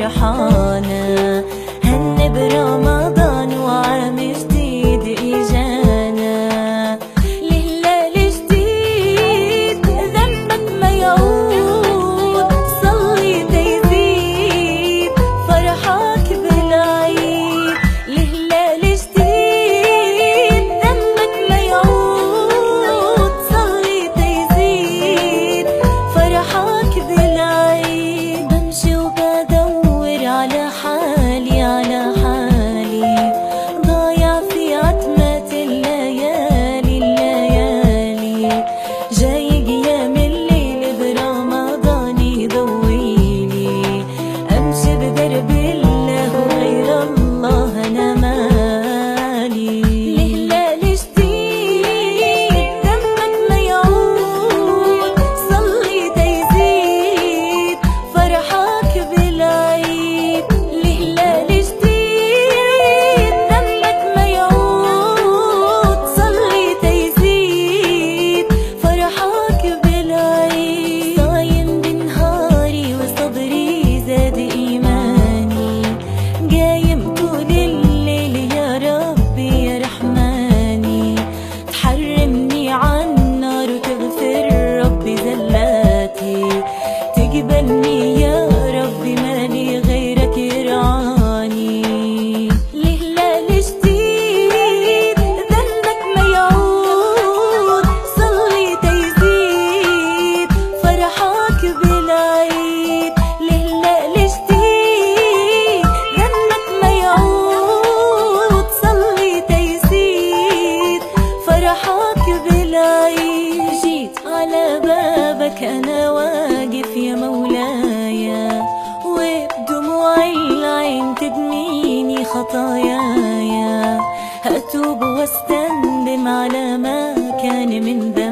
فرحانة، هن برمضان وعام جديد إجانا. لهلال جديد ذنبك ما يعود، صلي تيزيد فرحك بالعيد. لهلال جديد ذنبك ما يعود، صلي تيزيد فرحك بالعيد. بمشي وبدور على حالي على حالي، ضايع في عتمة الليالي الليالي. جاي قيام الليل برمضان يضويلي، امشي بدرب الله وغير الله انا مالي. لهلال جديد ذنبك ما يعود، صلي تيزيد فرحك بالعيد. لهلال جديد ذنبك ما يعود، صلي تيزيد فرحك بالعيد. صايم بنهاري وصبري زاد إيماني، قايم طول الليل يا ربي يا رحماني. تحرمني عن نار وتغفر ربي زلاتي، تقبلني يا ربي مالي غيرك يرعاني. لهلال جديد ذنبك ما يعود، صلي تيزيد فرحك بالعيد. لهلال جديد ذنبك ما يعود، صلي تيزيد فرحك بالعيد. جيت على بابك أنا واقف يا مولاي، وبدموع العين تدميني خطاياي. أتوب واستندم على ما كان من ذنب